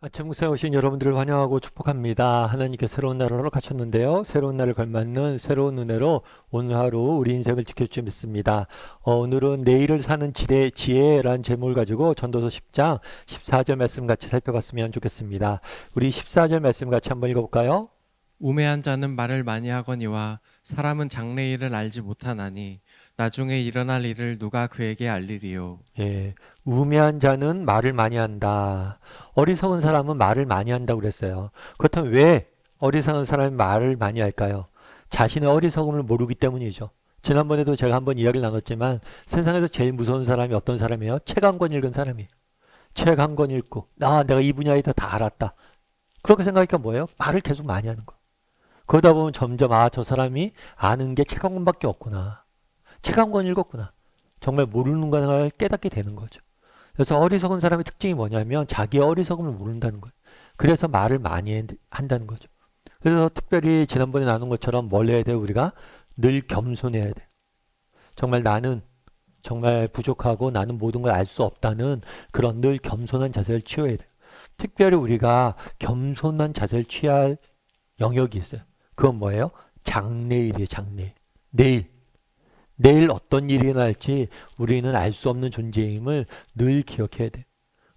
아침 목사에 오신 여러분들을 환영하고 축복합니다. 하나님께 새로운 날을 허락하셨는데요. 새로운 날을 걸맞는 새로운 은혜로 오늘 하루 우리 인생을 지켜주시 믿습니다. 오늘은 내일을 사는 지혜라는 제목을 가지고 전도서 10장 14절 말씀 같이 살펴봤으면 좋겠습니다. 우리 14절 말씀 같이 한번 읽어볼까요? 우매한 자는 말을 많이 하거니와 사람은 장래 일을 알지 못하나니 나중에 일어날 일을 누가 그에게 알리리요. 예, 우매한 자는 말을 많이 한다. 어리석은 사람은 말을 많이 한다고 그랬어요. 그렇다면 왜 어리석은 사람이 말을 많이 할까요? 자신의 어리석음을 모르기 때문이죠. 지난번에도 제가 한번 이야기를 나눴지만 세상에서 제일 무서운 사람이 어떤 사람이에요? 책 한 권 읽은 사람이에요. 책 한 권 읽고 내가 이 분야에 다 알았다. 그렇게 생각하니까 뭐예요? 말을 계속 많이 하는 거예요. 그러다 보면 점점 저 사람이 아는 게 책 한 권밖에 없구나. 책 한 권 읽었구나. 정말 모르는 걸 깨닫게 되는 거죠. 그래서 어리석은 사람의 특징이 뭐냐면 자기의 어리석음을 모른다는 거예요. 그래서 말을 많이 한다는 거죠. 그래서 특별히 지난번에 나눈 것처럼 뭘 해야 돼요? 우리가 늘 겸손해야 돼요. 정말 나는 정말 부족하고 나는 모든 걸 알 수 없다는 그런 늘 겸손한 자세를 취해야 돼요. 특별히 우리가 겸손한 자세를 취할 영역이 있어요. 그건 뭐예요? 장래일이에요. 장래일. 내일 어떤 일이 날지 우리는 알 수 없는 존재임을 늘 기억해야 돼요.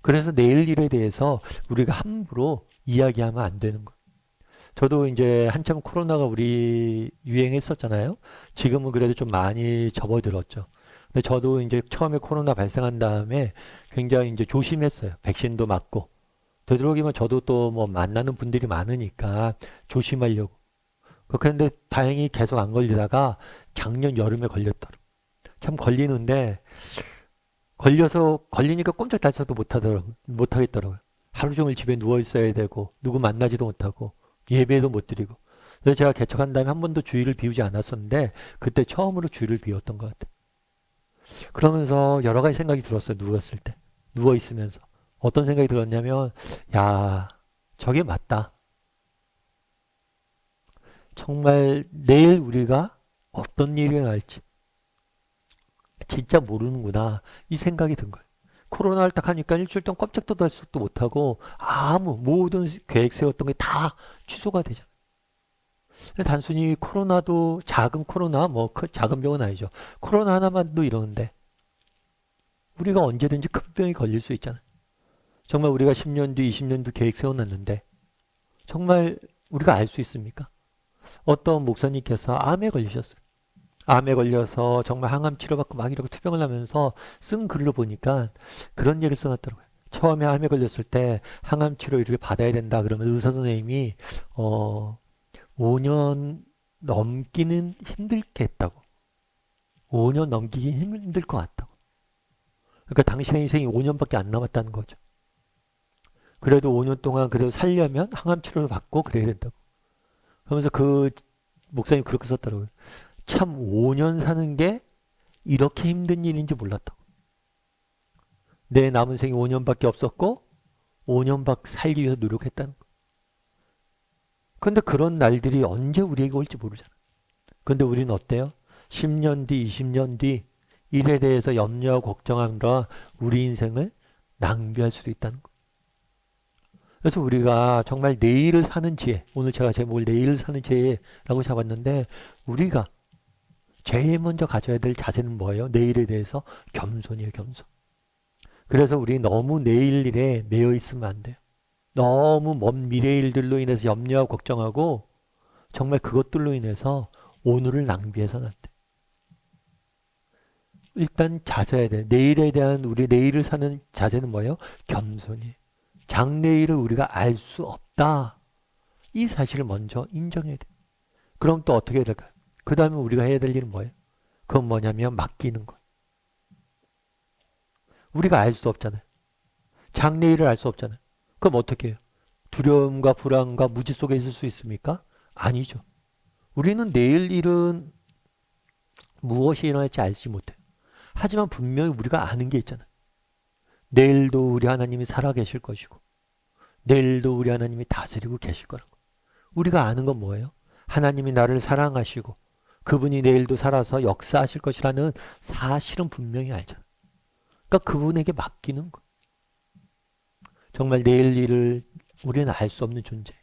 그래서 내일 일에 대해서 우리가 함부로 이야기하면 안 되는 거예요. 저도 이제 한참 코로나가 우리 유행했었잖아요. 지금은 그래도 좀 많이 접어들었죠. 근데 저도 이제 처음에 코로나 발생한 다음에 굉장히 이제 조심했어요. 백신도 맞고. 되도록이면 저도 또 뭐 만나는 분들이 많으니까 조심하려고. 그런데 다행히 계속 안 걸리다가 작년 여름에 걸렸더라고요. 참 걸리는데 걸리니까 꼼짝 달싹도 못하겠더라고요. 하루 종일 집에 누워 있어야 되고 누구 만나지도 못하고 예배도 못 드리고. 그래서 제가 개척한 다음에 한 번도 주일을 비우지 않았었는데 그때 처음으로 주일을 비웠던 것 같아요. 그러면서 여러 가지 생각이 들었어요. 누웠을 때. 누워 있으면서. 어떤 생각이 들었냐면 야, 저게 맞다. 정말 내일 우리가 어떤 일이 날지 진짜 모르는구나 이 생각이 든 거예요. 코로나를 딱 하니까 일주일 동안 꼼짝도 달싹도 못하고 모든 계획 세웠던 게 다 취소가 되잖아요. 단순히 코로나도 작은 코로나 작은 병은 아니죠. 코로나 하나만도 이러는데 우리가 언제든지 큰 병이 걸릴 수 있잖아요. 정말 우리가 10년 뒤 20년 뒤 계획 세워놨는데 정말 우리가 알 수 있습니까? 어떤 목사님께서 암에 걸리셨어요. 암에 걸려서 정말 항암 치료받고 막 이러고 투병을 하면서 쓴 글로 보니까 그런 얘기를 써놨더라고요. 처음에 암에 걸렸을 때 항암 치료 이렇게 받아야 된다 그러면 의사 선생님이 어 5년 넘기는 힘들겠다고. 5년 넘기긴 힘들 것 같다고. 그러니까 당신의 인생이 5년밖에 안 남았다는 거죠. 그래도 5년 동안 그래도 살려면 항암 치료를 받고 그래야 된다고. 그러면서 그 목사님 그렇게 썼더라고요. 참 5년 사는 게 이렇게 힘든 일인지 몰랐다고. 내 남은 생이 5년밖에 없었고 5년밖에 살기 위해서 노력했다는 거. 근데 그런 날들이 언제 우리에게 올지 모르잖아. 근데 우리는 어때요? 10년 뒤, 20년 뒤 일에 대해서 염려하고 걱정하느라 우리 인생을 낭비할 수도 있다는 거. 그래서 우리가 정말 내일을 사는 지혜, 오늘 제가 제목을 내일을 사는 지혜라고 잡았는데 우리가 제일 먼저 가져야 될 자세는 뭐예요? 내일에 대해서 겸손이에요, 겸손. 그래서 우리 너무 내일 일에 매여 있으면 안 돼요. 너무 먼 미래 일들로 인해서 염려하고 걱정하고 정말 그것들로 인해서 오늘을 낭비해서는 안 돼. 일단 자세해야 돼. 내일에 대한 우리 내일을 사는 자세는 뭐예요? 겸손이. 장래일을 우리가 알 수 없다. 이 사실을 먼저 인정해야 돼. 그럼 또 어떻게 해야 될까요? 그 다음에 우리가 해야 될 일은 뭐예요? 그건 뭐냐면 맡기는 거예요. 우리가 알 수 없잖아요. 장래일을 알 수 없잖아요. 그럼 어떻게 해요? 두려움과 불안과 무지 속에 있을 수 있습니까? 아니죠. 우리는 내일 일은 무엇이 일어날지 알지 못해요. 하지만 분명히 우리가 아는 게 있잖아요. 내일도 우리 하나님이 살아계실 것이고 내일도 우리 하나님이 다스리고 계실 거라고. 우리가 아는 건 뭐예요? 하나님이 나를 사랑하시고 그분이 내일도 살아서 역사하실 것이라는 사실은 분명히 알잖아요. 그러니까 그분에게 맡기는 거. 정말 내일 일을 우리는 알 수 없는 존재.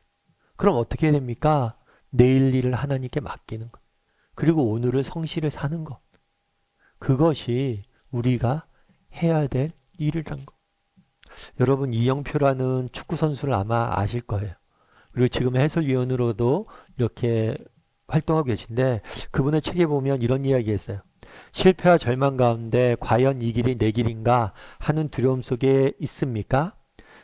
그럼 어떻게 해야 됩니까? 내일 일을 하나님께 맡기는 것. 그리고 오늘을 성실히 사는 것. 그것이 우리가 해야 될 일이란 것. 여러분 이영표라는 축구 선수를 아마 아실 거예요. 그리고 지금 해설위원으로도 이렇게 활동하고 계신데 그분의 책에 보면 이런 이야기 했어요. 실패와 절망 가운데 과연 이 길이 내 길인가 하는 두려움 속에 있습니까?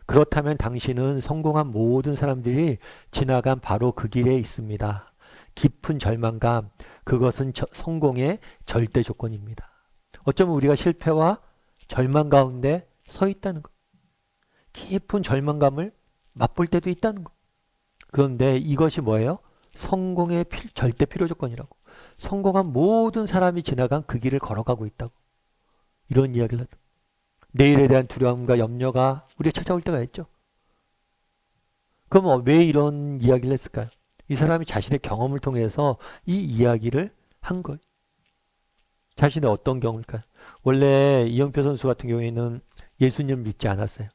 그렇다면 당신은 성공한 모든 사람들이 지나간 바로 그 길에 있습니다. 깊은 절망감, 그것은 성공의 절대 조건입니다. 어쩌면 우리가 실패와 절망 가운데 서 있다는 것. 깊은 절망감을 맛볼 때도 있다는 것. 그런데 이것이 뭐예요? 성공의 절대 필요 조건이라고. 성공한 모든 사람이 지나간 그 길을 걸어가고 있다고. 이런 이야기를 하죠. 내일에 대한 두려움과 염려가 우리가 찾아올 때가 있죠. 그럼 왜 이런 이야기를 했을까요? 이 사람이 자신의 경험을 통해서 이 이야기를 한 거예요. 자신의 어떤 경험일까요? 원래 이영표 선수 같은 경우에는 예수님을 믿지 않았어요.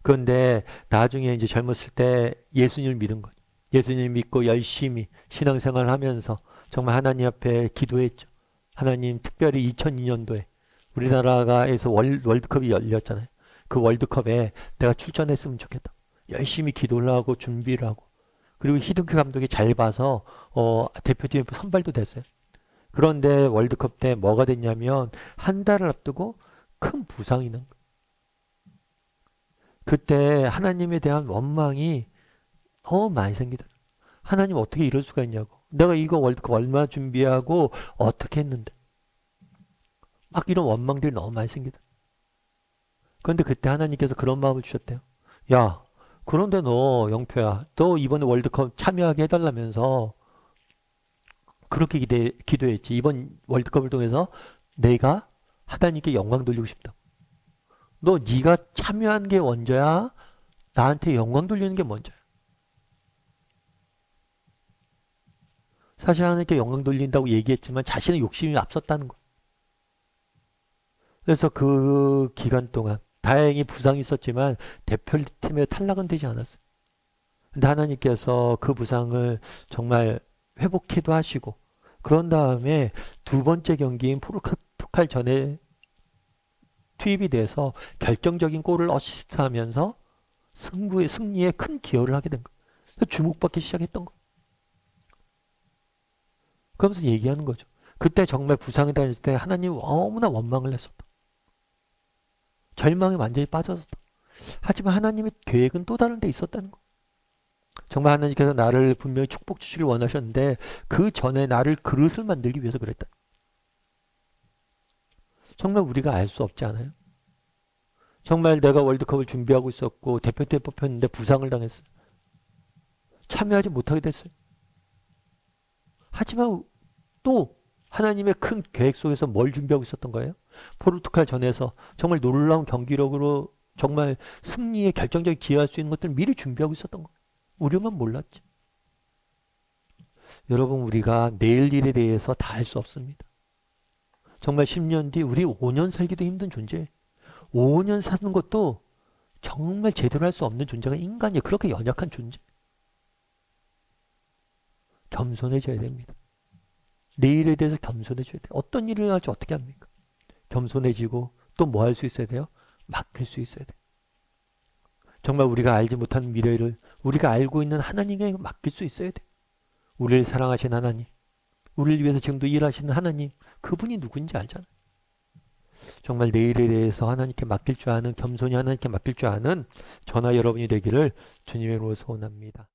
그런데 나중에 이제 젊었을 때 예수님을 믿은 거예요. 예수님을 믿고 열심히 신앙생활을 하면서 정말 하나님 앞에 기도했죠. 하나님, 특별히 2002년도에 우리나라에서 월드컵이 열렸잖아요. 그 월드컵에 내가 출전했으면 좋겠다. 열심히 기도를 하고 준비를 하고 그리고 히딩크 감독이 잘 봐서 대표팀에 선발도 됐어요. 그런데 월드컵 때 뭐가 됐냐면 한 달을 앞두고 큰 부상이 난 거예요. 그때 하나님에 대한 원망이 너무 많이 생기더라고요. 하나님 어떻게 이럴 수가 있냐고. 내가 이거 월드컵 얼마나 준비하고 어떻게 했는데. 막 이런 원망들이 너무 많이 생기더라고요. 그런데 그때 하나님께서 그런 마음을 주셨대요. 야, 그런데 너 영표야, 너 이번에 월드컵 참여하게 해달라면서 그렇게 기도했지. 이번 월드컵을 통해서 내가 하나님께 영광 돌리고 싶다. 너 네가 참여한 게 먼저야? 나한테 영광 돌리는 게 먼저야. 사실 하나님께 영광 돌린다고 얘기했지만 자신의 욕심이 앞섰다는 거. 그래서 그 기간 동안 다행히 부상이 있었지만 대표팀에 탈락은 되지 않았어요. 근데 하나님께서 그 부상을 정말 회복해도 하시고 그런 다음에 두 번째 경기인 포르투갈 전에 투입이 돼서 결정적인 골을 어시스트하면서 승리에 큰 기여를 하게 된 거예요. 주목받기 시작했던 거예요. 그러면서 얘기하는 거죠. 그때 정말 부상에 다녔을 때 하나님 너무나 원망을 했었다. 절망에 완전히 빠졌었다. 하지만 하나님의 계획은 또 다른 데 있었다는 거. 정말 하나님께서 나를 분명히 축복 주시길 원하셨는데 그 전에 나를 그릇을 만들기 위해서 그랬다. 정말 우리가 알 수 없지 않아요? 정말 내가 월드컵을 준비하고 있었고 대표팀에 뽑혔는데 부상을 당했어요. 참여하지 못하게 됐어요. 하지만 또 하나님의 큰 계획 속에서 뭘 준비하고 있었던 거예요? 포르투갈 전에서 정말 놀라운 경기력으로 정말 승리에 결정적인 기여할 수 있는 것들을 미리 준비하고 있었던 거예요. 우리만 몰랐지. 여러분 우리가 내일 일에 대해서 다 알 수 없습니다. 정말 10년 뒤 우리 5년 살기도 힘든 존재. 5년 사는 것도 정말 제대로 할 수 없는 존재가 인간이에요. 그렇게 연약한 존재. 겸손해져야 됩니다. 내일에 대해서 겸손해져야 돼요. 어떤 일이 일어날지 어떻게 합니까? 겸손해지고 또 뭐 할 수 있어야 돼요? 맡길 수 있어야 돼요. 정말 우리가 알지 못하는 미래를 우리가 알고 있는 하나님에게 맡길 수 있어야 돼요. 우리를 사랑하신 하나님, 우리를 위해서 지금도 일하시는 하나님, 그분이 누군지 알잖아요. 정말 내일에 대해서 하나님께 맡길 줄 아는 겸손히 하나님께 맡길 줄 아는 저나 여러분이 되기를 주님의 이름으로 소원합니다.